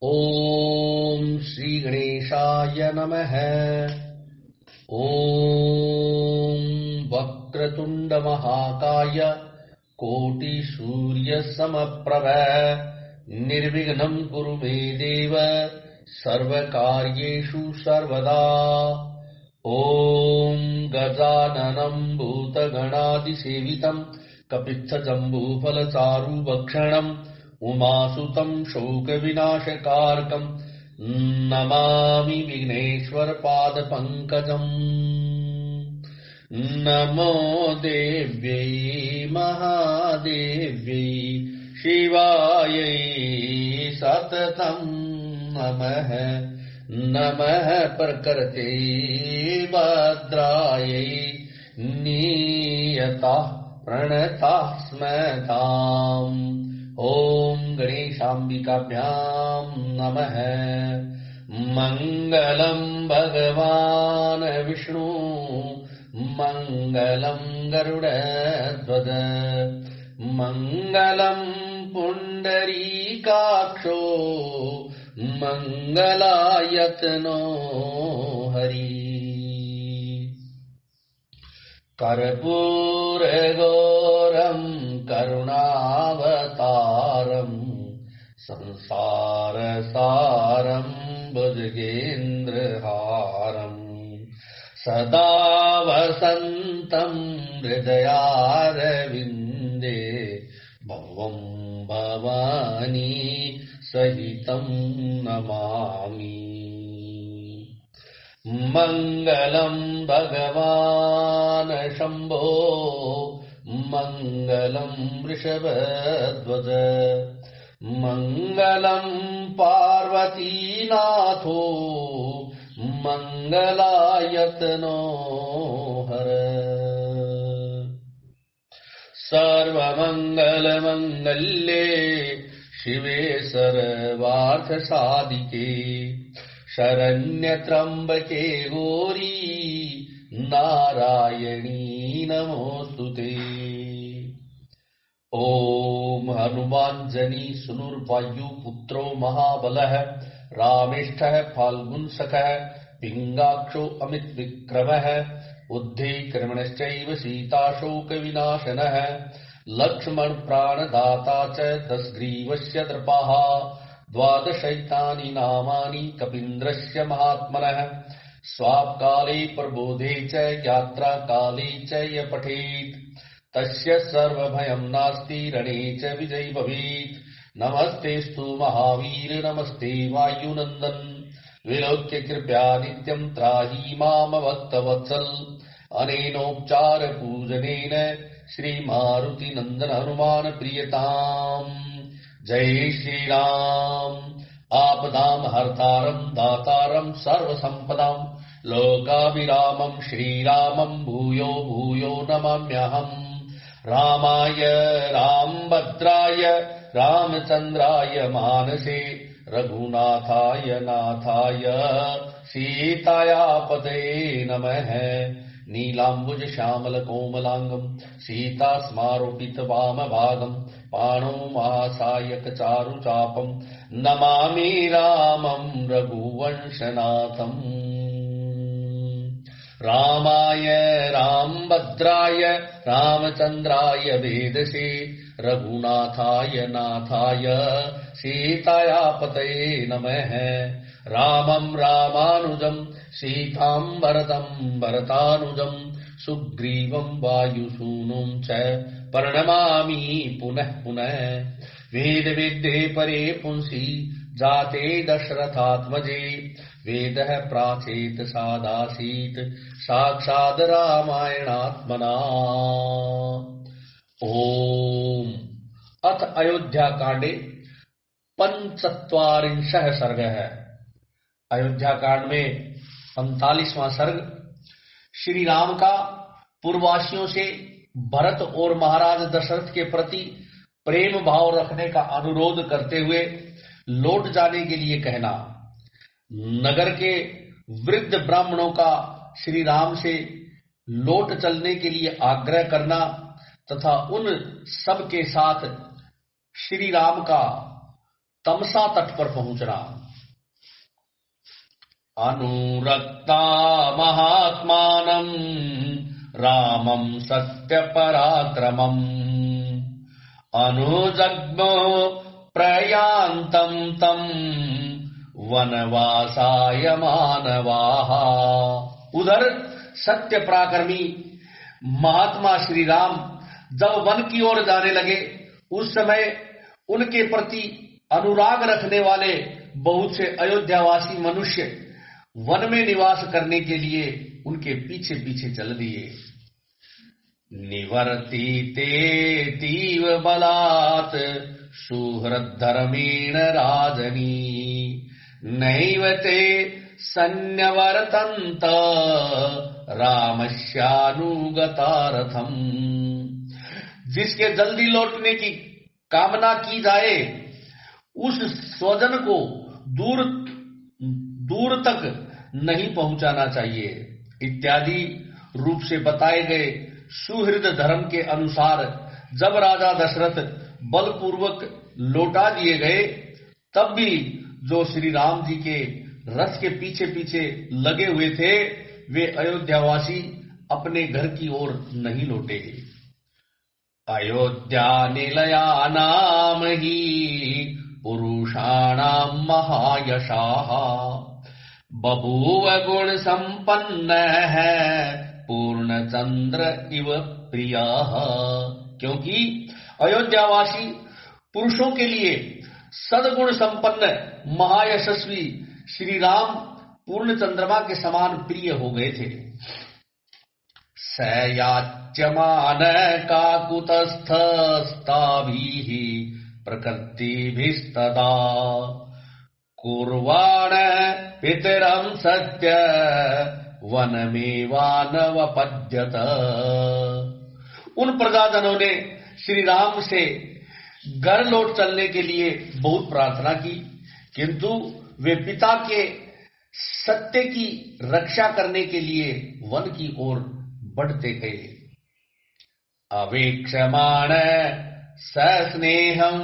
ओम श्री गणेशाय नमः। ओम वक्रतुंड महाकाय कोटि सूर्य समप्रभ निर्विघ्नं कुरु मे देव सर्वकार्येषु सर्वदा। ओम गजाननं भूतगणादिसेवितं कपित्थजम्बूफलचारुभक्षणम् उमासुतं शोकविनाशकारकम् नमामि विघ्नेश्वरपादपङ्कजम्। नमो देव्यै महादेव्यै शिवायै सततं नमः। नमः प्रकृते भद्रायै नियताः प्रणताः स्मताम्। ओम गणेशाम्बिकाभ्यां नमः। मंगलं भगवान् विष्णु मंगलं गरुडध्वज मंगलं पुंडरीकाक्षो मंगलायतनो हरि। कर्पूरगौरं करुणावतारं संसारसारं भुजगेन्द्रहारं सदा वसन्तं हृदयारविन्दे भवं भवानी सहितं नमामि। मंगलं भगवान् शंभो मंगलं वृषभध्वज मंगलं पार्वतीनाथो मंगलायतनो हर। सर्वमंगलमंगल्ये शिवे सर्वार्थसाधिके शरण्यत्र्यंबके गौरी नारायणी नमोस्तुते। ओम हनुमाञ्जनी सुनुर्वायु पुत्रो महाबलः रामेष्ठः फाल्गुनसखः पिङ्गाक्षो अमित विक्रमः बुद्धि कर्मणश्चैव सीताशोकविनाशनः लक्ष्मण प्राणदाता च दशग्रीवस्य दर्पः द्वादशैतानि नामानि कपीन्द्रस्य महात्मनः स्वापकाले प्रबोधे च यात्रा काले च य पठेत् तस्य सर्वभयं नास्ति रणे च विजयी भवेत्। नमस्तेस्तु महावीर नमस्ते वायुनन्दन विलोक्य कृपया नित्यं त्राहि मामभक्तवत्सल। अनेनोपचार पूजनेन श्रीमारुतिनन्दन हनुमान प्रियताम्। जय श्री राम। आपदां हर्तारं दातारं सर्वसंपदां लोकाभिरामं श्रीरामं भूयो भूयो नमाम्यहम्। रामाय रामभद्राय रामचन्द्राय मानसे रघुनाथाय नाथाय सीतायापतये नमः। नीलाम्बुज श्यामल कोमलांगं सीता स्मारोपित वामभागं पाणौ महासायक चारुचापं नमामि रामं रघुवंशनाथम्। रामाय रामभद्राय रामचन्द्राय वेदसे रघुनाथाय नाथाय सीतायापतये नमः। रामं रामानुजं सीतां भरतं भरतानुजं सुग्रीवं वायुसूनुं च प्रणमामि पुनः पुनः। वेद वेद्ये परे पुंसि जाते दशरथात्मजे वेदः प्राचेत सादासीत् साक्षात् रामायणात्मना। ओम अथ अयोध्या कांडे पंचचत्वारिंशः सर्गः। अयोध्या कांड में 45वां सर्ग श्री राम का पूर्ववासियों से भरत और महाराज दशरथ के प्रति प्रेम भाव रखने का अनुरोध करते हुए लौट जाने के लिए कहना, नगर के वृद्ध ब्राह्मणों का श्री राम से लौट चलने के लिए आग्रह करना तथा उन सब के साथ श्री राम का तमसा तट पर पहुंचना। अनुरक्ता महात्मानं रामं सत्य पराक्रमम् अनुजग्मो प्रयान्तं तं वनवासाय मानवाः। उधर सत्य पराक्रमी महात्मा श्री राम जब वन की ओर जाने लगे, उस समय उनके प्रति अनुराग रखने वाले बहुत से अयोध्यावासी मनुष्य वन में निवास करने के लिए उनके पीछे पीछे चल दिए। निवर्तिते तीव बलात् सुहृद्धर्मेण राजनी नैव ते सन्न्यवर्तन्त रामस्यानुगतारथम्। जिसके जल्दी लौटने की कामना की जाए, उस स्वजन को दूर तक नहीं पहुंचाना चाहिए इत्यादि रूप से बताए गए सुहृद धर्म के अनुसार जब राजा दशरथ बलपूर्वक लौटा दिए गए, तब भी जो श्री राम जी के रथ के पीछे पीछे लगे हुए थे, वे अयोध्यावासी अपने घर की ओर नहीं लौटे। अयोध्या निलयानाम ही पुरुषाणाम महायशाः बभूव गुण संपन्न है पूर्ण चंद्र इव प्रियाः। क्योंकि अयोध्यावासी पुरुषों के लिए सद्गुण संपन्न महायशस्वी श्री राम पूर्ण चंद्रमा के समान प्रिय हो गए थे। सयाच्यमान काकुतस्थस्ताभिः प्रकृतिभिस्तदा कुर्वाण पितरं सत्य वनमेवानवपद्यत। उन प्रजाजनों ने श्री राम से घर लौट चलने के लिए बहुत प्रार्थना की, किंतु वे पिता के सत्य की रक्षा करने के लिए वन की ओर बढ़ते गए। अवेक्षमाण सस्नेहं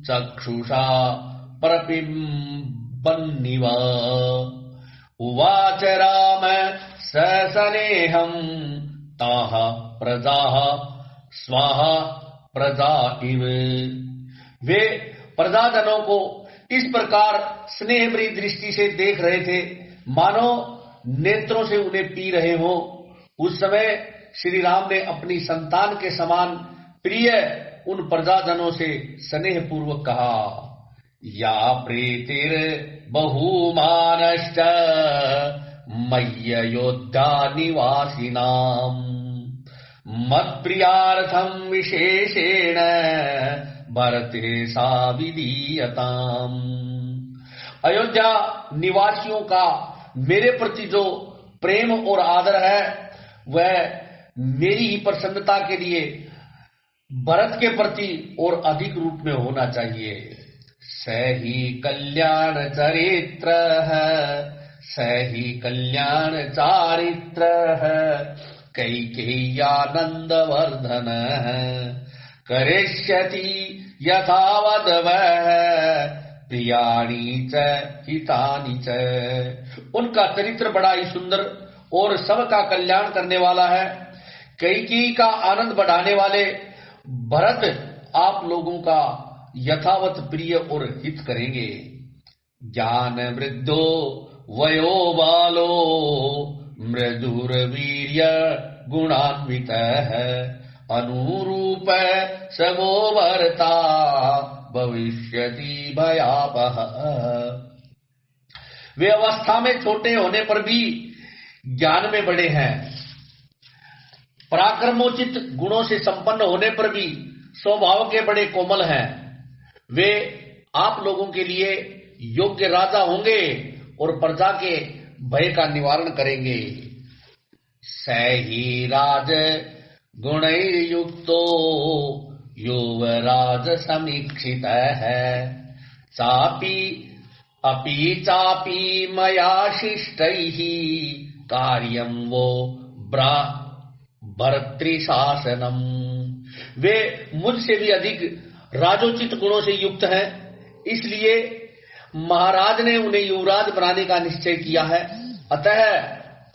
चक्षुषा प्रपिबन्निव उवाच राम सस्नेहं ताः प्रजाः स्वाहा प्रजा इव। वे प्रजाजनों को इस प्रकार स्नेह भरी दृष्टि से देख रहे थे मानो नेत्रों से उन्हें पी रहे हो। उस समय श्री राम ने अपनी संतान के समान प्रिय उन प्रजाजनों से स्नेह पूर्वक कहा, या प्रीतिर बहुमानश्च मय्ययोध्या निवासिनाम् मत्प्रियार्थं विशेषेण भरते सा विधीयताम्। अयोध्या निवासियों का मेरे प्रति जो प्रेम और आदर है, वह मेरी ही प्रसन्नता के लिए भरत के प्रति और अधिक रूप में होना चाहिए। सही कल्याण चरित्र है, सही कल्याण चारित्र है, कैकेय्यानंद वर्धन है, करिष्यति यथावद वह प्रियाणि च हितानि च। उनका चरित्र बड़ा ही सुंदर और सबका कल्याण करने वाला है। कैकेयी का आनंद बढ़ाने वाले भरत आप लोगों का यथावत प्रिय और हित करेंगे। ज्ञान वृद्धो वयो बालो मृदुर वीर्य गुणान्वित है अनुरूप सगो वर्ता भविष्यति भयावह। वे अवस्था में छोटे होने पर भी ज्ञान में बड़े हैं, पराक्रमोचित गुणों से संपन्न होने पर भी स्वभाव के बड़े कोमल हैं। वे आप लोगों के लिए योग्य राजा होंगे और प्रजा के भय का निवारण करेंगे। सही राज गुणैर्युक्तो युवराज समीक्षित है चापी अपि चापि मया शिष्टैः कार्यं वो भर्तृशासनम्। वे मुझसे भी अधिक राजोचित गुणों से युक्त हैं, इसलिए महाराज ने उन्हें युवराज बनाने का निश्चय किया है। अतः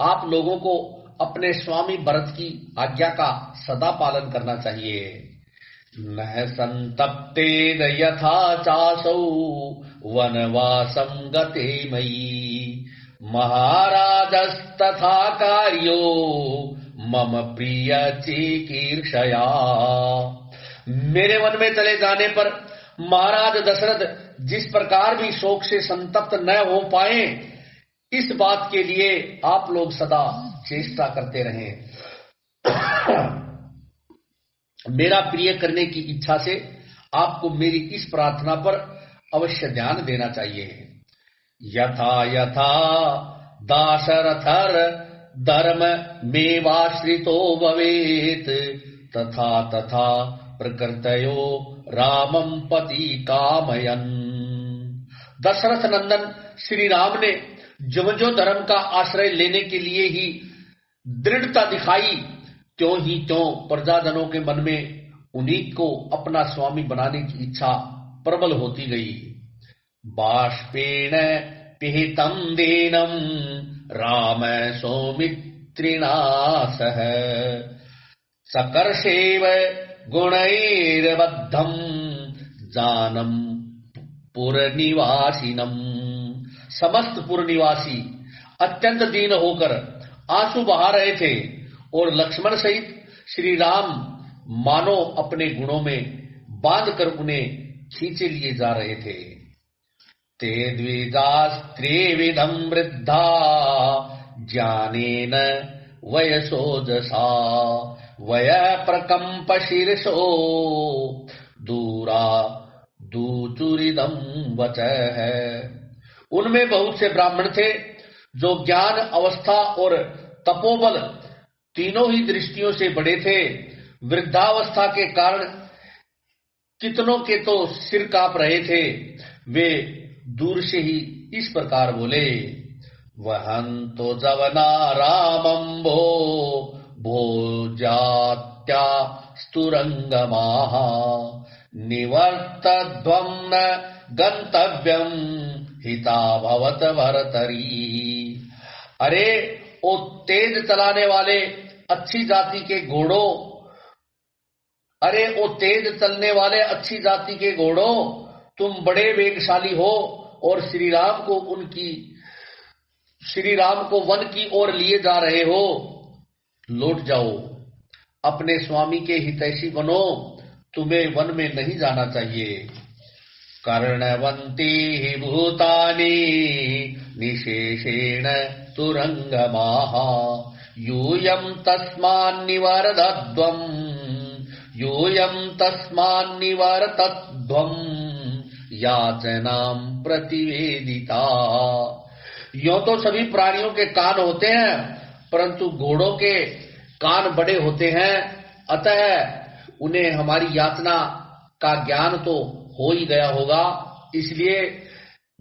आप लोगों को अपने स्वामी भरत की आज्ञा का सदा पालन करना चाहिए। न संतप्तेन यथा चासौ वनवासं गते मयि महाराजस्तथा कार्यो मम प्रिय चिकीर्षया। मेरे वन में चले जाने पर महाराज दशरथ जिस प्रकार भी शोक से संतप्त न हो पाए, इस बात के लिए आप लोग सदा चेष्टा करते रहें। मेरा प्रिय करने की इच्छा से आपको मेरी इस प्रार्थना पर अवश्य ध्यान देना चाहिए। यथा यथा दाशरथर धर्म मेवाश्रितो भवेत तथा तथा प्रकृतयो रामं पति कामयन्। दशरथ नंदन श्री राम ने जो धर्म का आश्रय लेने के लिए ही दृढ़ता दिखाई, त्यों ही त्यों प्रजाजनों के मन में उन्हीं को अपना स्वामी बनाने की इच्छा प्रबल होती गई। बाष्पेण पिहितं दीनं राम सौमित्रिणा सह सकर्षेव गुणैर्बद्धं जानम पुरनिवासिनम। समस्त पुरनिवासी अत्यंत दीन होकर आंसू बहा रहे थे और लक्ष्मण सहित श्री राम मानो अपने गुणों में बांधकर उन्हें खींचे लिए जा रहे थे। ते द्विजास्त्रिविधं वृद्धा ज्ञानेन वयसोजसा वय प्रकंप शीर्षो दूरा दूचुरिदम वचः। उनमें बहुत से ब्राह्मण थे जो ज्ञान, अवस्था और तपोबल तीनों ही दृष्टियों से बड़े थे। वृद्धावस्था के कारण कितनों के तो सिर कांप रहे थे। वे दूर से ही इस प्रकार बोले, वहंतो जवना रामंभो भोजात्या स्तुरंगमाः निवर्तध्वं न गंतव्यम हिता भवत भरतरी। अरे ओ तेज चलाने वाले अच्छी जाति के घोड़ों, अरे ओ तेज चलने वाले अच्छी जाति के घोड़ों, तुम बड़े वेगशाली हो और श्री राम को वन की ओर लिए जा रहे हो। लौट जाओ, अपने स्वामी के हितैषी बनो, तुम्हें वन में नहीं जाना चाहिए। कर्णवंती भूतानि निशेषेण तुरंगमाः यूयं तस्मान्निवर्तध्वं याचनां प्रतिवेदिता। यो तो सभी प्राणियों के कान होते हैं, परंतु घोड़ों के कान बड़े होते हैं, अतः उन्हें हमारी यातना का ज्ञान तो हो ही गया होगा, इसलिए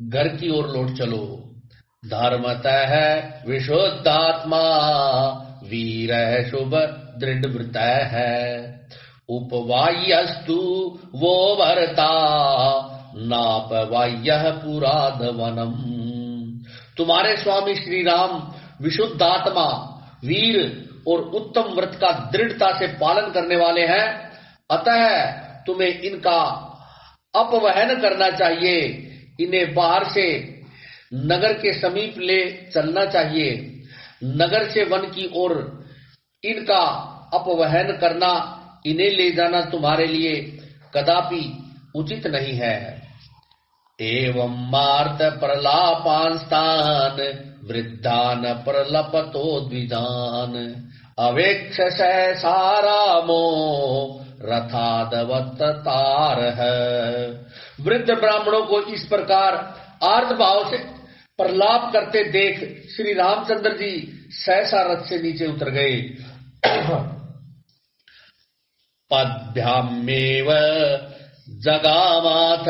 घर की ओर लौट चलो। धर्मतः विशुद्धात्मा वीर शुभ दृढ़व्रत है उपवायस्तु वो भरता नापवाय पुराधवनम। तुम्हारे स्वामी श्री राम विशुद्धात्मा, वीर और उत्तम व्रत का दृढ़ता से पालन करने वाले हैं, अतः तुम्हें इनका अपवहन करना चाहिए। इन्हें बाहर से नगर के समीप ले चलना चाहिए। नगर से वन की ओर इनका अपवहन करना, इन्हें ले जाना तुम्हारे लिए कदापि उचित नहीं है। एवं मार्त प्रलापांस्तान वृद्धान प्रलपतो द्विजान अवेक्ष सारामो रथादवतार है। वृद्ध ब्राह्मणों को इस प्रकार आर्त भाव से प्रलाप करते देख श्री रामचंद्र जी सहसा रथ से नीचे उतर गए। पद्भ्यामेव जगामाथ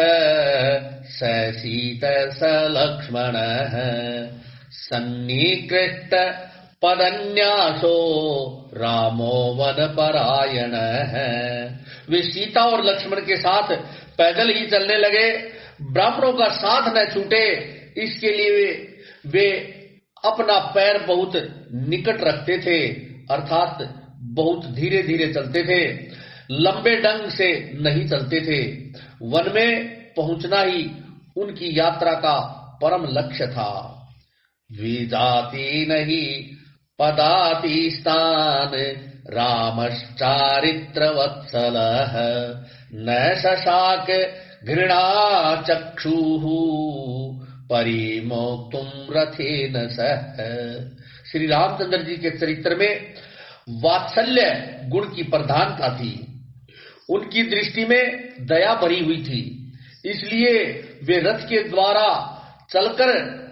सीत स लक्ष्मण सन्निकृष्ट पदन्यासो रामो वन परायण है। वे सीता और लक्ष्मण के साथ पैदल ही चलने लगे। ब्राह्मणों का साथ न छूटे, इसके लिए वे अपना पैर बहुत निकट रखते थे, अर्थात बहुत धीरे धीरे चलते थे, लंबे ढंग से नहीं चलते थे। वन में पहुंचना ही उनकी यात्रा का परम लक्ष्य था। विजाति नहीं पदाति स्थान रामश्चारित्र वत्सलः न शशाक घृणा चक्षुः परिमोक्तुम रथेन सह। श्री रामचंद्र जी के चरित्र में वात्सल्य गुण की प्रधानता थी। उनकी दृष्टि में दया भरी हुई थी, इसलिए वे रथ के द्वारा चलकर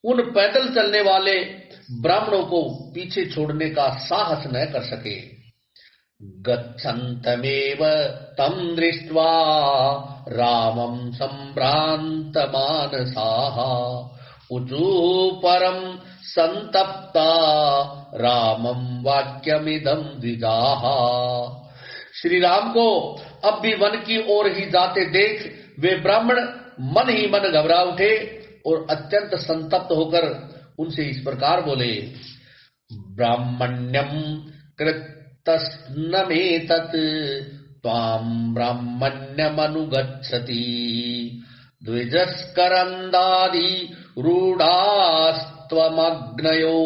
उन पैदल चलने वाले ब्राह्मणों को पीछे छोड़ने का साहस न कर सके। गच्छन्तमेव तं दृष्ट्वा रामं सम्भ्रान्त मानसाः ऊचु परम संतप्ता रामं वाक्यमिदं द्विजाः। श्री राम को अब भी वन की ओर ही जाते देख वे ब्राह्मण मन ही मन घबरा उठे और अत्यंत संतप्त होकर उनसे इस प्रकार बोले। ब्राह्मण्यम कृतस्नमेतत् त्वां ब्राह्मण्यमनुगच्छति द्विजस्करन्दादि रूढास्त्वमग्नयो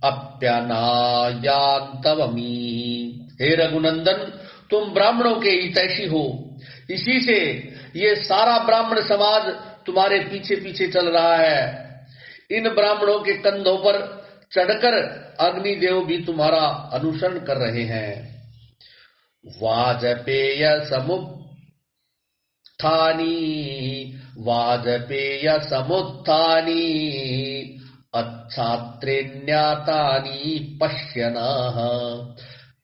अप्यनायान्तवमी। हे रघुनंदन, तुम ब्राह्मणों के हितैषी हो, इसी से ये सारा ब्राह्मण समाज तुम्हारे पीछे पीछे चल रहा है। इन ब्राह्मणों के कंधों पर चढ़कर अग्निदेव भी तुम्हारा अनुसरण कर रहे हैं। वाजपेय समुत्थानी अच्छात्रेण्यातानि पश्यनः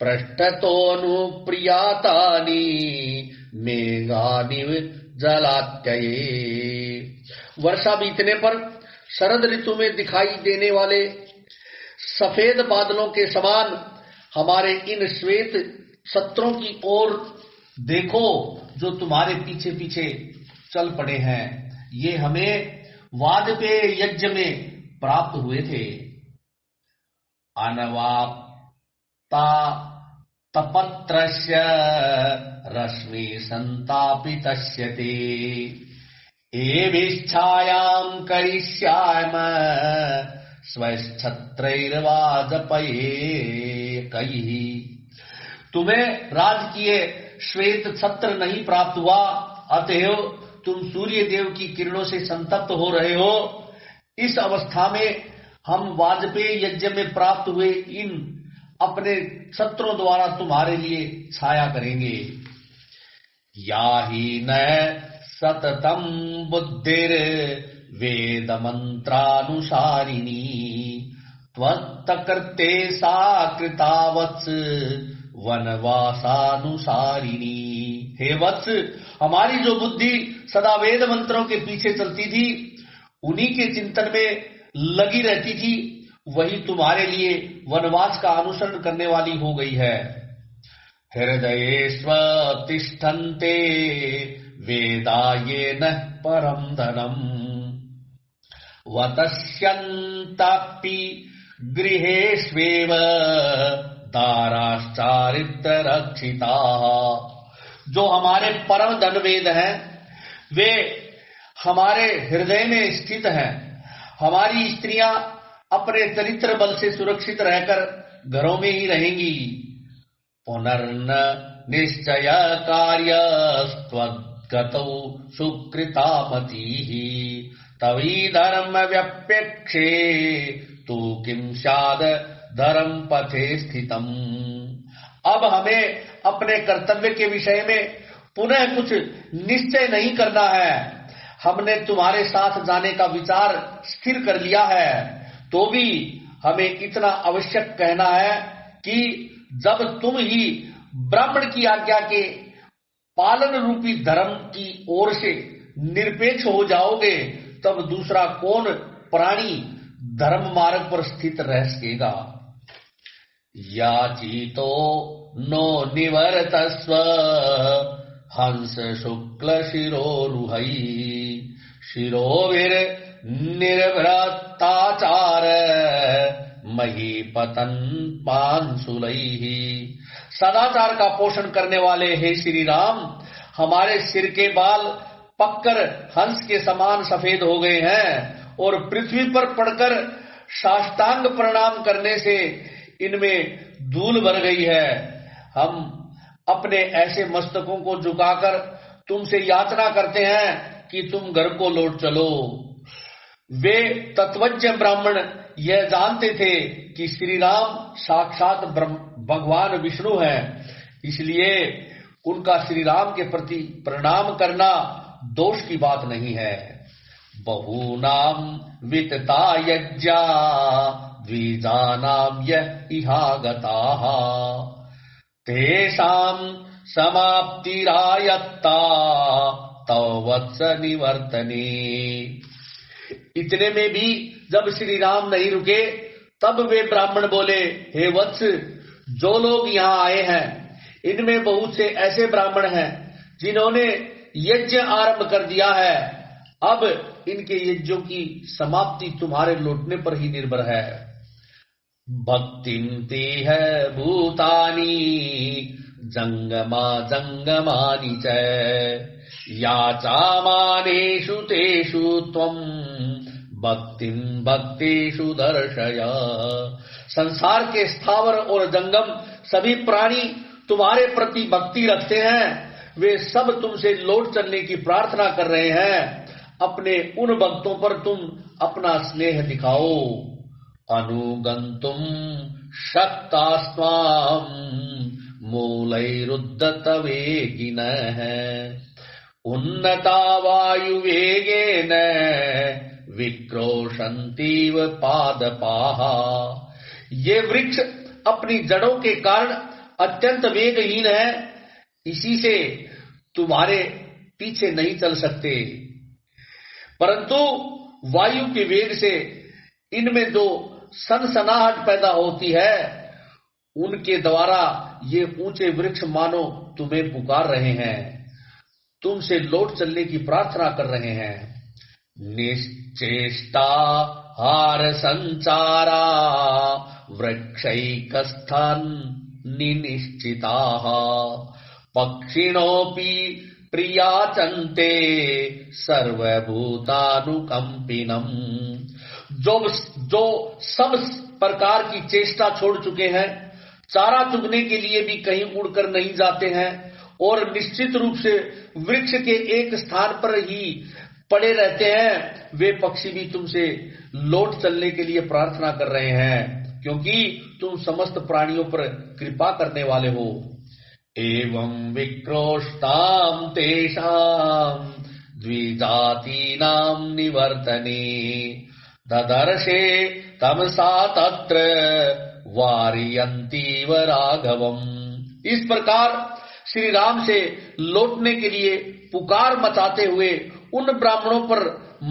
पृष्ठतोऽनुप्रियातानि मेघानि जलात्यये। वर्षा बीतने पर शरद ऋतु में दिखाई देने वाले सफेद बादलों के समान हमारे इन श्वेत छत्रों की ओर देखो, जो तुम्हारे पीछे पीछे चल पड़े हैं। ये हमें वाजपेय यज्ञ में प्राप्त हुए थे। अनवाप्ता तपत्रस्य रश्मि संतापितस्य ते एभिश्छायां करिष्याम स्वच्छत्रैर्वाजपेयैः। तुम्हें राजकीय श्वेत छत्र नहीं प्राप्त हुआ, अतएव तुम सूर्य देव की किरणों से संतप्त हो रहे हो। इस अवस्था में हम वाजपेय यज्ञ में प्राप्त हुए इन अपने छत्रों द्वारा तुम्हारे लिए छाया करेंगे। या ही न सततम बुद्धिर वेद मंत्रानुसारिणी त्वत्तकृते सा कृतावत्स वनवासानुसारिणी। हे वत्स, हमारी जो बुद्धि सदा वेद मंत्रों के पीछे चलती थी, उन्हीं के चिंतन में लगी रहती थी, वही तुम्हारे लिए वनवास का अनुसरण करने वाली हो गई है। हृदयेष्वतिष्ठन्ते वेदायेन परम धनम वतस्यन्तापि गृहेष्वेव दाराश्चारित्र रक्षिताः। जो हमारे परम धन वेद हैं, वे हमारे हृदय में स्थित हैं। हमारी स्त्रियां अपने चरित्र बल से सुरक्षित रहकर घरों में ही रहेंगी। पुनर्न निश्चय कार्यस्त्वद्गतौ सुकृतामतिः तवी धर्म व्यपेक्षे तू किं स्याद धर्म पथे स्थितम। अब हमें अपने कर्तव्य के विषय में पुनः कुछ निश्चय नहीं करना है। हमने तुम्हारे साथ जाने का विचार स्थिर कर लिया है, तो भी हमें इतना आवश्यक कहना है कि जब तुम ही ब्राह्मण की आज्ञा के पालन रूपी धर्म की ओर से निरपेक्ष हो जाओगे, तब दूसरा कौन प्राणी धर्म मार्ग पर स्थित रह सकेगा। याचितो नो निवर्तस्व हंस शुक्ल शिरोरुहै शिरोभिर निर्भृताचार महीपतन पांसुलैः। सदाचार का पोषण करने वाले हे श्री राम, हमारे सिर के बाल पककर हंस के समान सफेद हो गए हैं और पृथ्वी पर पड़कर साष्टांग प्रणाम करने से इनमें धूल भर गई है। हम अपने ऐसे मस्तकों को झुकाकर तुमसे याचना करते हैं कि तुम घर को लौट चलो। वे तत्वज्ञ ब्राह्मण यह जानते थे कि श्री राम साक्षात भगवान विष्णु हैं, इसलिए उनका श्री राम के प्रति प्रणाम करना दोष की बात नहीं है। बहूनाम वितता यज्ञा द्विजानाम यह इहागताः तेषाम समाप्तिरायत्ता तव वत्स निवर्तने। इतने में भी जब श्री राम नहीं रुके तब वे ब्राह्मण बोले, हे वत्स, जो लोग यहाँ आए हैं इनमें बहुत से ऐसे ब्राह्मण हैं जिन्होंने यज्ञ आरंभ कर दिया है। अब इनके यज्ञों की समाप्ति तुम्हारे लौटने पर ही निर्भर है। भक्तिं ते है भूतानि जंगमा जंगमानि च याचामानेषु तेषु त्वं भक्तिं भक्तेषु दर्शय। संसार के स्थावर और जंगम सभी प्राणी तुम्हारे प्रति भक्ति रखते हैं, वे सब तुमसे लौट चलने की प्रार्थना कर रहे हैं। अपने उन भक्तों पर तुम अपना स्नेह दिखाओ। अनुगंतुम शक्तास्त्वां मूलैरुद्धतवेगिनः उन्नता वायुवेगेन विक्रोशन्तीव पादपाः। ये वृक्ष अपनी जड़ों के कारण अत्यंत वेगहीन है, इसी से तुम्हारे पीछे नहीं चल सकते, परंतु वायु के वेग से इनमें जो सनसनाहट पैदा होती है उनके द्वारा ये ऊंचे वृक्ष मानो तुम्हें पुकार रहे हैं, तुमसे लौट चलने की प्रार्थना कर रहे हैं। निश्चेष्टा हार संचारा वृक्षैकस्थान निनिश्चिताः पक्षिणोऽपि प्रियाचन्ते सर्वभूतानुकंपिनम्। जो सब प्रकार की चेष्टा छोड़ चुके हैं, चारा चुगने के लिए भी कहीं उड़कर नहीं जाते हैं और निश्चित रूप से वृक्ष के एक स्थान पर ही पड़े रहते हैं, वे पक्षी भी तुमसे लौट चलने के लिए प्रार्थना कर रहे हैं, क्योंकि तुम समस्त प्राणियों पर कृपा करने वाले हो। एवं विक्रोष्टाम तेषाम द्विजातीनाम निवर्तने ददर्शे तमसा तत्र वारियन्तीव राघवम्। इस प्रकार श्री राम से लौटने के लिए पुकार मचाते हुए उन ब्राह्मणों पर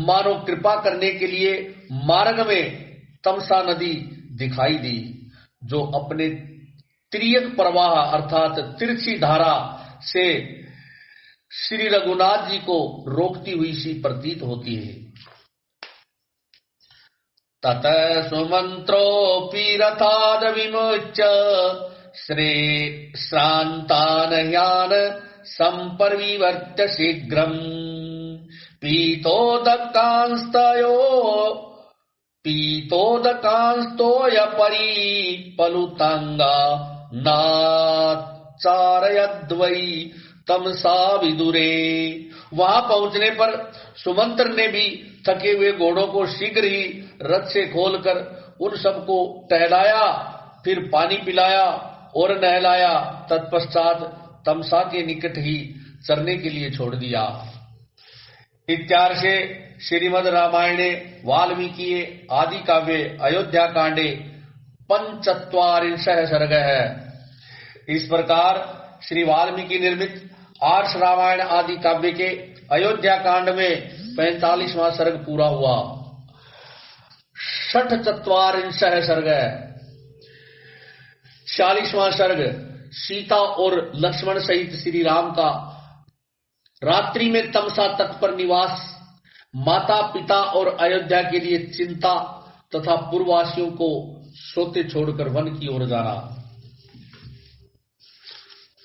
मानो कृपा करने के लिए मार्ग में तमसा नदी दिखाई दी, जो अपने त्रियक प्रवाह अर्थात तिरछी धारा से श्री रघुनाथ जी को रोकती हुई सी प्रतीत होती है। तत सुमंत्रोऽपि रथाद् विमुच्य श्रान्तान् ह्यान् सम्परिवर्त्य शीघ्रम् पीतोदकांस्तोय परिपलुतांगा नाचारयद्वै तमसा विदुरे। वहां पहुंचने पर सुमंत्र ने भी थके हुए घोड़ों को शीघ्र ही रथ से खोलकर उन सबको टहलाया, फिर पानी पिलाया और नहलाया। तत्पश्चात तमसा के निकट ही चरने के लिए छोड़ दिया। इत्यार्षे श्रीमद् रामायणे वाल्मीकि आदि काव्ये अयोध्या कांडे 45 सर्ग है। इस प्रकार श्री वाल्मीकि निर्मित आर्ष रामायण आदि काव्य के अयोध्या कांड में 45वां सर्ग पूरा हुआ। 46 सर्ग है। 46वां सर्ग सीता और लक्ष्मण सहित श्री राम का रात्रि में तमसा तट पर निवास, माता पिता और अयोध्या के लिए चिंता तथा पूर्ववासियों को सोते छोड़कर वन की ओर जाना।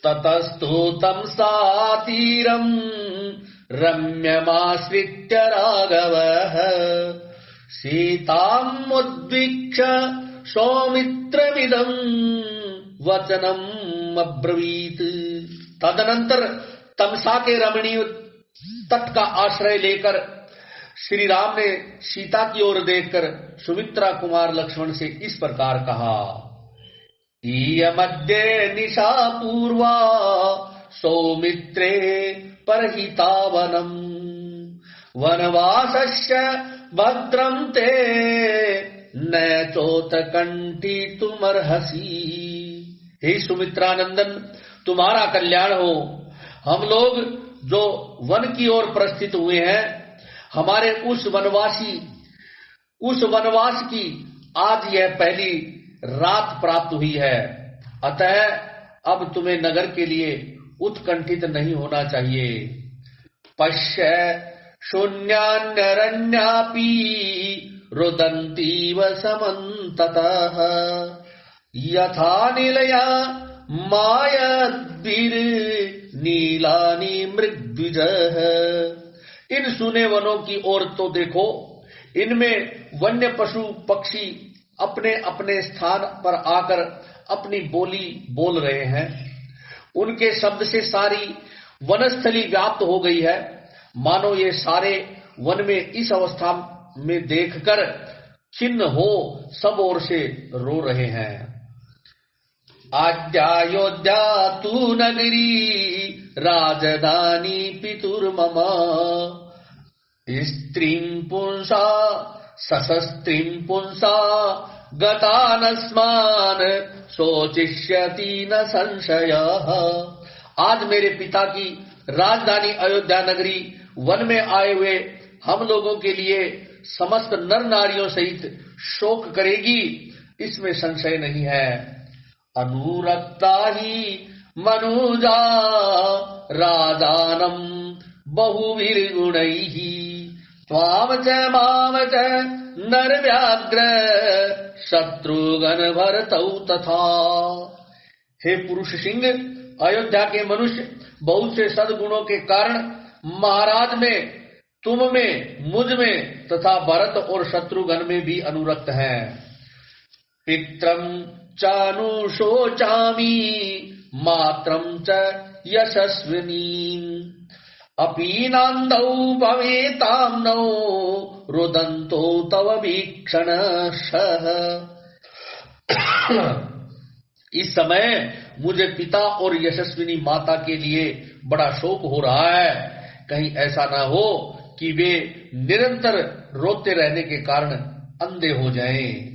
ततस्तु तमसा तीरम रम्यमाश्रित्य राघवः सीतामुद्वीक्ष्य सौमित्रमिदं वचनम् अब्रवीत। तदनंतर तमसा के रमणीय तट का आश्रय लेकर श्री राम ने सीता की ओर देखकर सुमित्रा कुमार लक्ष्मण से इस प्रकार कहा। ईयमद्ये निशा पूर्वा सौमित्रे परहिता वनम् वनवासस्य भद्रं ते न चोत्कंठितुमर्हसि। हे सुमित्रानंदन, तुम्हारा कल्याण हो। हम लोग जो वन की ओर प्रस्थित हुए हैं, हमारे उस वनवास की आज यह पहली रात प्राप्त हुई है। अतः अब तुम्हें नगर के लिए उत्कंठित नहीं होना चाहिए। पश्य शून्यान्यरण्यापि रुदन्तीव समन्ततः यथा निलया मायद्भिर्नीलानि मृद्विजः। इन सुने वनों की ओर तो देखो, इनमें वन्य पशु पक्षी अपने अपने स्थान पर आकर अपनी बोली बोल रहे हैं। उनके शब्द से सारी वनस्थली व्याप्त हो गई है, मानो ये सारे वन में इस अवस्था में देखकर खिन्न हो सब ओर से रो रहे हैं। आद्यायोध्या तु नगरी राजधानी पितुर्मम स्त्रीं पुंसा सशस्त्रीं पुंसा गतानस्मान शोचिष्यति न संशयः। आज मेरे पिता की राजधानी अयोध्या नगरी वन में आए हुए हम लोगों के लिए समस्त नर नारियों सहित शोक करेगी, इसमें संशय नहीं है। अनुरक्ता ही मनुजा राजानम बहुवीर्गुणैः त्वाम च माम च नरव्याघ्र शत्रुघ्न भरतौ तथा। हे पुरुष सिंह, अयोध्या के मनुष्य बहुत से सद्गुणों के कारण महाराज में, तुम में, मुझ में तथा भरत और शत्रुघ्न में भी अनुरक्त हैं। पित्रम चानुशोचामी मात्रम च यशस्विनी अपीनान्दौ भवेताम्नौ रुदन्तो तव वीक्षणशः। इस समय मुझे पिता और यशस्विनी माता के लिए बड़ा शोक हो रहा है। कहीं ऐसा ना हो कि वे निरंतर रोते रहने के कारण अंधे हो जाएं।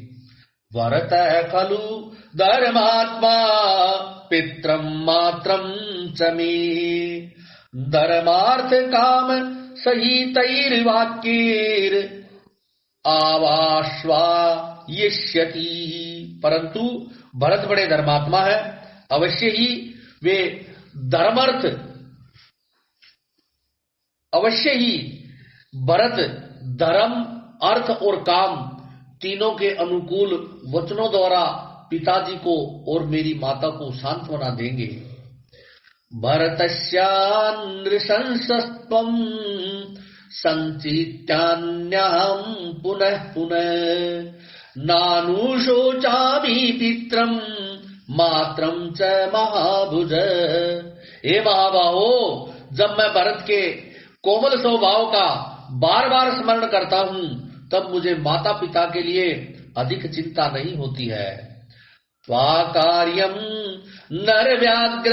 भरत खलु धर्मात्मा पित्रम मात्रम च मे धर्मार्थ काम सहितैर्वाक्यैर् आवाश्वायिष्यति। परंतु भरत बड़े धर्मात्मा है, अवश्य ही वे भरत धर्म, अर्थ और काम तीनों के अनुकूल वचनों द्वारा पिताजी को और मेरी माता को सांत्वना देंगे। भरतस्यानृशंसस्त्वं संचित्यान्यहं पुनः पुनः नानुशोचामि पित्रं मात्रं च महाभुज। हे महाबाहो, जब मैं भरत के कोमल स्वभाव का बार बार स्मरण करता हूँ, तब मुझे माता पिता के लिए अधिक चिंता नहीं होती है। त्वाकार्यं नरव्याघ्र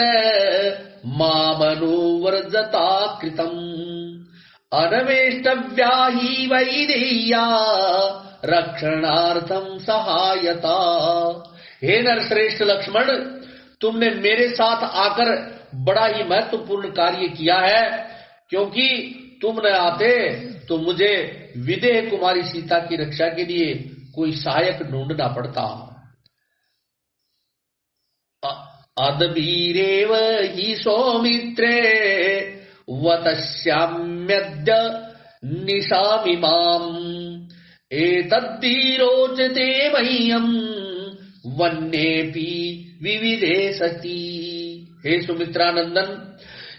मामनुवर्जता कृतम् अनवेष्टव्या हि वैदेह्या रक्षणार्थं सहायता। हे नरश्रेष्ठ लक्ष्मण, तुमने मेरे साथ आकर बड़ा ही महत्वपूर्ण कार्य किया है, क्योंकि तुम न आते तो मुझे विदेह कुमारी सीता की रक्षा के लिए कोई सहायक ढूंढना पड़ता। अदबीरेव हि सौमित्रे वतस्याम्यद्य निशामिमाम् एतद्धि रोचते मह्यम् वन्येऽपि विविधे सति। हे सुमित्रानंदन,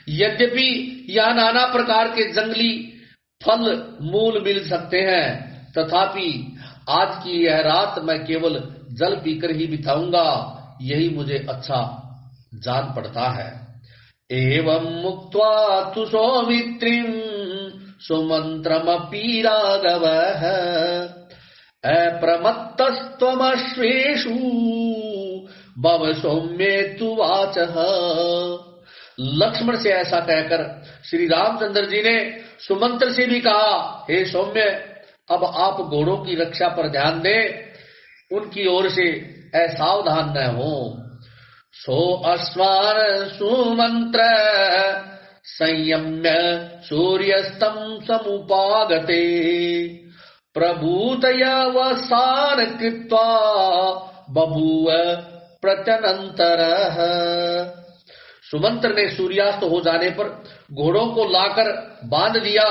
यद्यपि यह नाना प्रकार के जंगली फल मूल मिल सकते हैं, तथापि आज की यह रात मैं केवल जल पीकर ही बिताऊंगा, यही मुझे अच्छा जान पड़ता है। एवं मुक्त्वा तु सौमित्रीं सुमंत्रमपि राघवः अप्रमत्तस्त्वमश्वेषु भव सौम्येतु वाचः। लक्ष्मण से ऐसा कहकर श्री रामचंद्र जी ने सुमंत्र से भी कहा, हे सौम्य, अब आप घोड़ों की रक्षा पर ध्यान दें, उनकी ओर से असावधान न हो। सो अश्वान सुमंत्र संयम्य सूर्यस्तं समुपागते प्रभूतयवसान कृत्वा बभूव प्रत्यनंतरः। सुमंत्र ने सूर्यास्त हो जाने पर घोड़ों को लाकर बांध दिया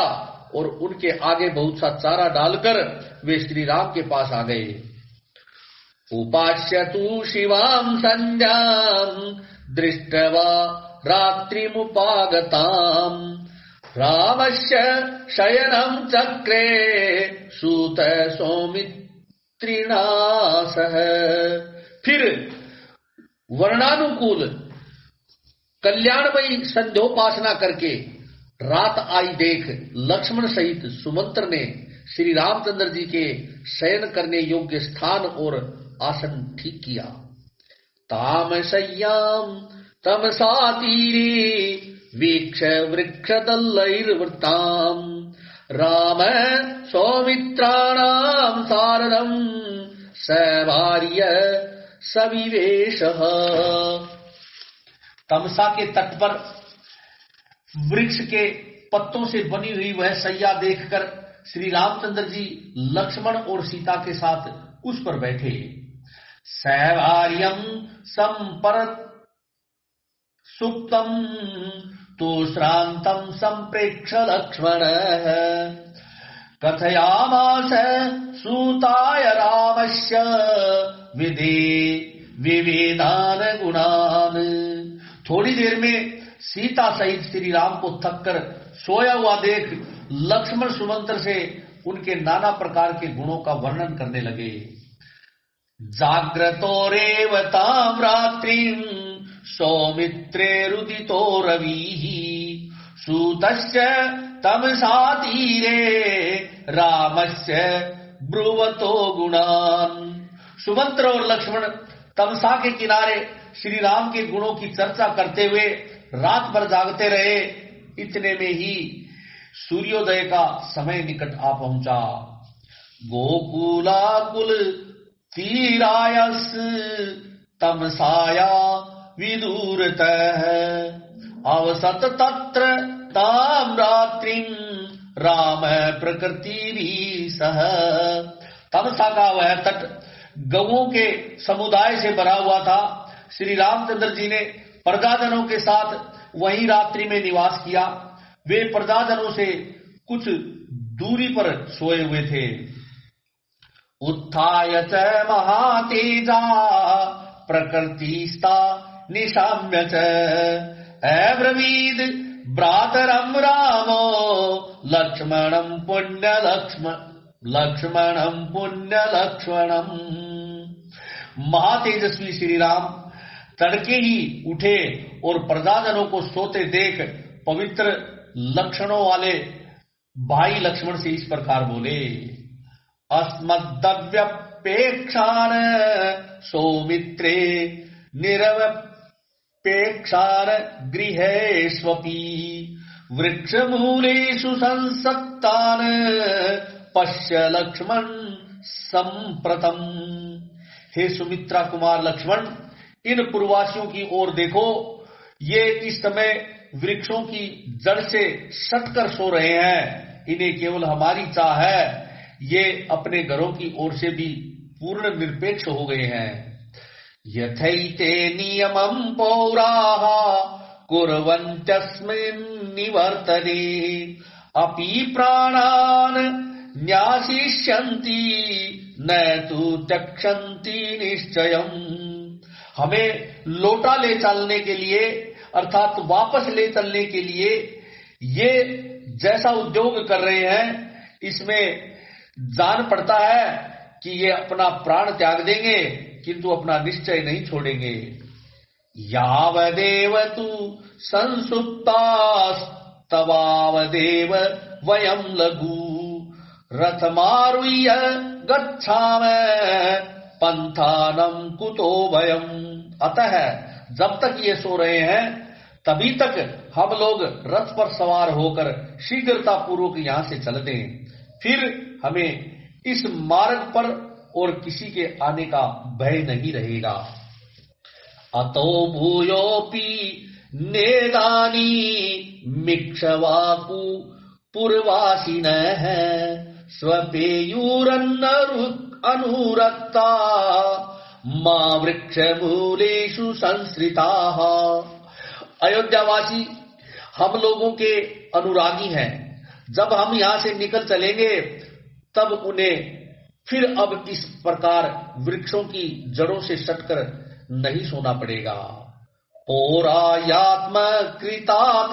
और उनके आगे बहुत सा चारा डालकर वे श्री राम के पास आ गए। उपास्यतु शिवां संध्यां दृष्ट्वा रात्रिमुपागताम् रामस्य शयनं चक्रे सूत सौमित्रिणा सह। फिर वर्णानुकूल कल्याणमयी संध्योपासना करके रात आई देख लक्ष्मण सहित सुमंत्र ने श्री रामचंद्र जी के शयन करने योग्य स्थान और आसन ठीक किया। तामशय्याम तमसा तीरे वीक्ष वृक्षदलैर्वृताम राम सौमित्राणाम सारदम सवार्य सविवेशः। तमसा के तट पर वृक्ष के पत्तों से बनी हुई वह सैया देखकर श्री रामचंद्र जी लक्ष्मण और सीता के साथ उस पर बैठे। सवार्यम संपरत सुप्तम तो श्रांतम संप्रेक्ष लक्ष्मण कथयामास सूताय रामस्य विवेदान गुणान। थोड़ी देर में सीता सहित श्री राम को थक कर सोया हुआ देख लक्ष्मण सुमंत्र से उनके नाना प्रकार के गुणों का वर्णन करने लगे। जाग्रतोरेव ताम रात्रिं सौमित्रे रुदितो रविः सूतस्य तमसा तीरे रामस्य ब्रुवतो गुणान्। सुमंत्र और लक्ष्मण तमसा के किनारे श्री राम के गुणों की चर्चा करते हुए रात भर जागते रहे। इतने में ही सूर्योदय का समय निकट आ पहुंचा। गोकुलाकुल तीरायस तमसाया विदूरतः अवसत तत्र ताम रात्रिं राम प्रकृति भी सह। तमसा का वह तट गौओं के समुदाय से भरा हुआ था। श्री रामचंद्र जी ने प्रजाजनों के साथ वहीं रात्रि में निवास किया। वे प्रजाजनों से कुछ दूरी पर सोए हुए थे। उत्थाय च महातेजा प्रकृतिस्ता निशाम्य च अब्रवीद भ्रातरं रामो लक्ष्मणं पुण्यलक्ष्मणम्। महातेजस्वी श्री राम तड़के ही उठे और प्रजाजनों को सोते देख पवित्र लक्षणों वाले भाई लक्ष्मण से इस प्रकार बोले। अस्मद्दव्यपेक्षान सौमित्रे निरवपेक्षान गृहेष्वपि वृक्षमूलेषु संसक्तान पश्य लक्ष्मण संप्रतम। हे सुमित्रा कुमार लक्ष्मण, इन पूर्ववासियों की ओर देखो, ये इस समय वृक्षों की जड़ से सटकर सो रहे हैं। इन्हें केवल हमारी चाह है, ये अपने घरों की ओर से भी पूर्ण निरपेक्ष हो गए हैं। यथैते नियमं पौराः कुर्वन्त्यस्मिन् निवर्तने अपि प्राणान् न्यासिष्यन्ति न तु त्यक्षन्ति निश्चयम्। हमें लौटा ले चलने के लिए अर्थात वापस ले चलने के लिए ये जैसा उद्योग कर रहे हैं, इसमें जान पड़ता है कि ये अपना प्राण त्याग देंगे किंतु अपना निश्चय नहीं छोड़ेंगे। यावदेव तु संसुप्तास्तवावदेव वयं लघु रथमारुह्य गच्छामः पंथानं कुतो वयम्। अतः जब तक ये सो रहे हैं तभी तक हम लोग रथ पर सवार होकर शीघ्रता पूर्वक यहाँ से चलते हैं, फिर हमें इस मार्ग पर और किसी के आने का भय नहीं रहेगा। अतो भूयोपि नेदानी मिक्षवाकु पूर्वासिनः स्वपेयुरन्नरुक्ता मा वृक्षमूलेषु संश्रिताः। अयोध्यावासी हम लोगों के अनुरागी हैं। जब हम यहाँ से निकल चलेंगे तब उन्हें फिर अब इस प्रकार वृक्षों की जड़ों से सटकर नहीं सोना पड़ेगा। पौरायात्म कृताद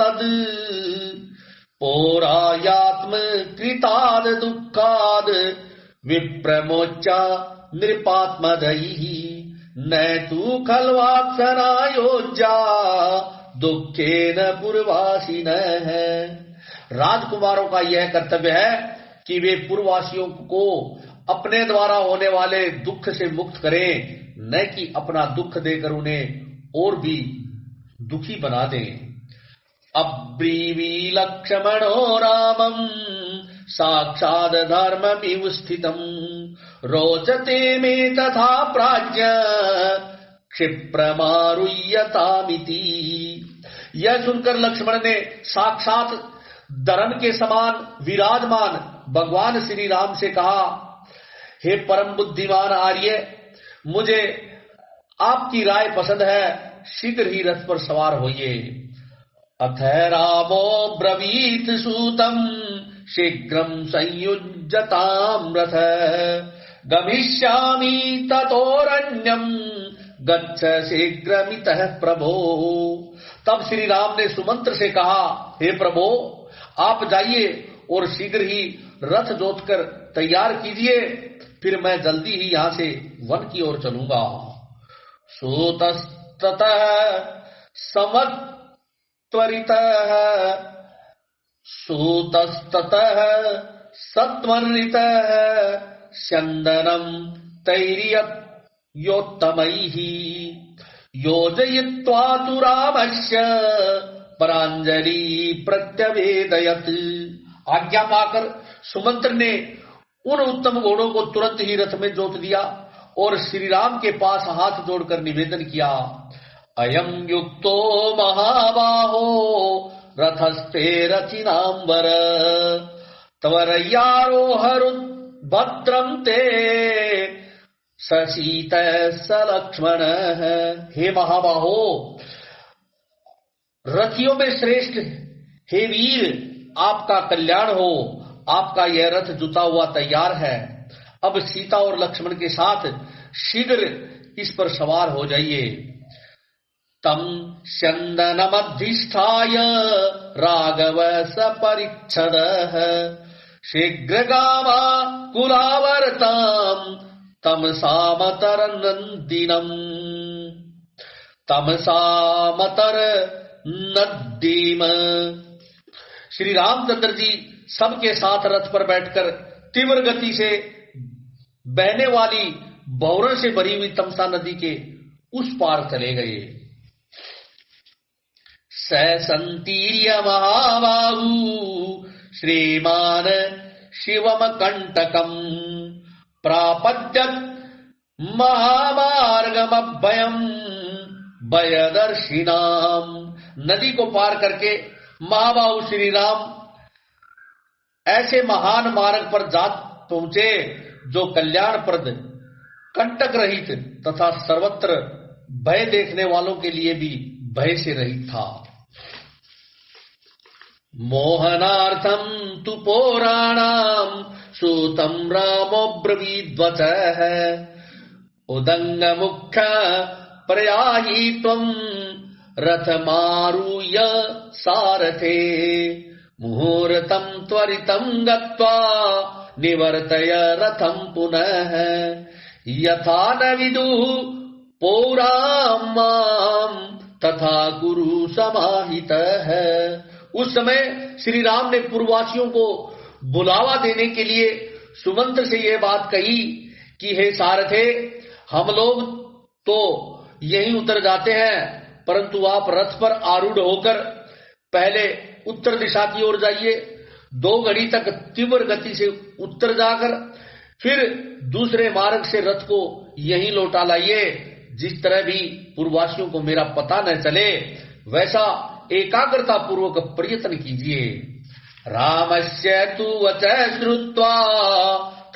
दुःखाद विप्रमोचा नृपात्मदयः न तु खल्वात्सरायोज्या दुःखेन पूर्वासिनः। राजकुमारों का यह कर्तव्य है कि वे पूर्ववासियों को अपने द्वारा होने वाले दुख से मुक्त करें, न कि अपना दुख देकर उन्हें और भी दुखी बना दें। अब्रीवी लक्ष्मणो रामं साक्षात् धर्ममिव स्थितम् रोचते मे तथा प्राज्ञ क्षिप्रमारुह्यतामिति। यह सुनकर लक्ष्मण ने साक्षात धर्म के समान विराजमान भगवान श्री राम से कहा, हे परम बुद्धिमान आर्य, मुझे आपकी राय पसंद है, शीघ्र ही रथ पर सवार होइए। अथ रामो ब्रवीत सूतम शीघ्रं संयुज्यतां रथ गमिष्यामि ततोरण्यं गच्छ शीघ्रमितः प्रभो। तब श्री राम ने सुमंत्र से कहा, हे प्रभो, आप जाइए और शीघ्र ही रथ जोतकर तैयार कीजिए, फिर मैं जल्दी ही यहाँ से वन की ओर चलूंगा। सूतस्ततः सत्वरितः स्यन्दनं तैर्योत्तमैः योजयित्वा तु रामस्य परांजलि प्रत्यवेदयत्। आज्ञा पाकर सुमंत्र ने उन उत्तम घोड़ों को तुरंत ही रथ में जोत दिया और श्री राम के पास हाथ जोड़कर निवेदन किया, अयं युक्तो महाबाहो रथस्ते रथिनांबर त्वरयारोहरुद्भद्रं ते ससीत सलक्ष्मण। हे महाबाहो, रथियों में श्रेष्ठ हे वीर, आपका कल्याण हो। आपका यह रथ जुता हुआ तैयार है। अब सीता और लक्ष्मण के साथ शीघ्र इस पर सवार हो जाइए। तम स्यन्दनमधिष्ठाय राघव सपरिच्छदः शीघ्रगामा कुलावर्तां तमसामतर नदीम। श्री रामचंद्र जी सबके साथ रथ पर बैठकर तीव्र गति से बहने वाली भौरों से भरी हुई तमसा नदी के उस पार चले गए। ससंतीर्य महाबाहु श्रीमान शिवम कंटकम प्रापद्यत महामार्गमभयम भयदर्शिनाम। नदी को पार करके महाबाहु श्री राम ऐसे महान मार्ग पर जा पहुंचे जो कल्याणप्रद, कंटक रहित तथा सर्वत्र भय देखने वालों के लिए भी भय से रहित था। मोहनार्थम तु पौराणाम सूतम रामो ब्रवीद्वचः उदंग मुख्य प्रयाहि त्वं रथमारुह्य सारथे मुहूर्तं त्वरितं गत्वा निवर्तय रथं पुनः यथा न विदुः पौरा मां तथा कुरु समाहितः। उस समय श्री राम ने पूर्ववासियों को बुलावा देने के लिए सुमंत्र से यह बात कही कि हे सारथे, हम लोग तो यहीं उतर जाते हैं, परंतु आप रथ पर आरूढ़ होकर पहले उत्तर दिशा की ओर जाइए, 2 घड़ी तक तीव्र गति से उत्तर जाकर फिर दूसरे मार्ग से रथ को यहीं लौटा लाइए। जिस तरह भी पूर्ववासियों को मेरा पता न चले वैसा एकाग्रता पूर्वक प्रयत्न कीजिए। रामस्य तु वचः श्रुत्वा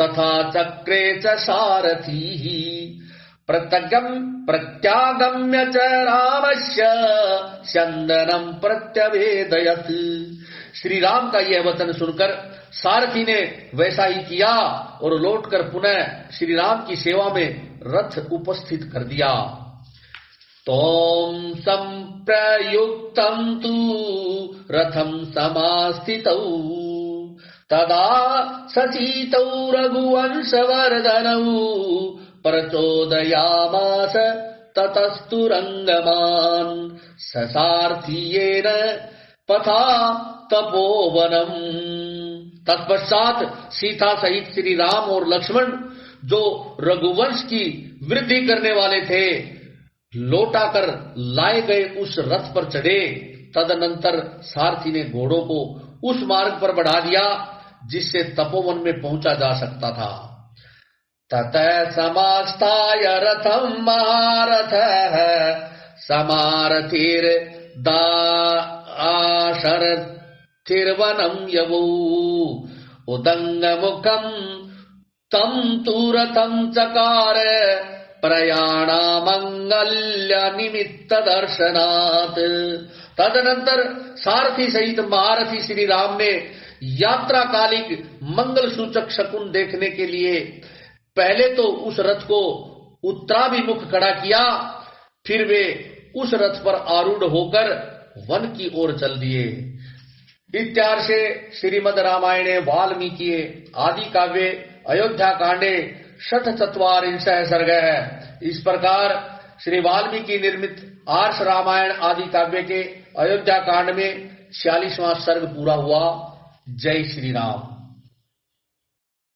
तथा चक्रे च सारथिः प्रत्यागम्य च रामस्य स्यन्दनं प्रत्यवेदयत्। श्री राम का यह वचन सुनकर सारथी ने वैसा ही किया और लौटकर पुनः श्री राम की सेवा में रथ उपस्थित कर दिया। तोम संप्रयुक्तं तु रथं समास्थितौ तदा सचीतौ रघुवंशवर्धनौ प्रचोदयामास ततस्तु रंगमान् ससारथियेन पथा तपोवनम। तत्पश्चात सीता सहित श्री राम और लक्ष्मण जो रघुवंश की वृद्धि करने वाले थे लौटा कर लाए गए उस रथ पर चढ़े। तदनंतर सारथी ने घोड़ों को उस मार्ग पर बढ़ा दिया जिससे तपोवन में पहुंचा जा सकता था। ततः समास्ताय रथं महारथः समारथिर दाशरथिर्वनं यवौ उदंगमुखं तं तु रथं चकार प्रयाणामंगल्य निमित्त दर्शनात्। तदनंतर सारथी सहित महारथी श्री राम ने यात्रा कालिक मंगल सूचक शकुन देखने के लिए पहले तो उस रथ को उत्तराभिमुख खड़ा किया, फिर वे उस रथ पर आरूढ़ होकर वन की ओर चल दिए। इत्यार्षे श्रीमद् रामायणे वाल्मीकि आदि काव्ये अयोध्या कांडे 64 सर्ग है। इस प्रकार श्री वाल्मीकि निर्मित आर्ष रामायण आदि काव्य के अयोध्या कांड में 46वां सर्ग पूरा हुआ। जय श्री राम।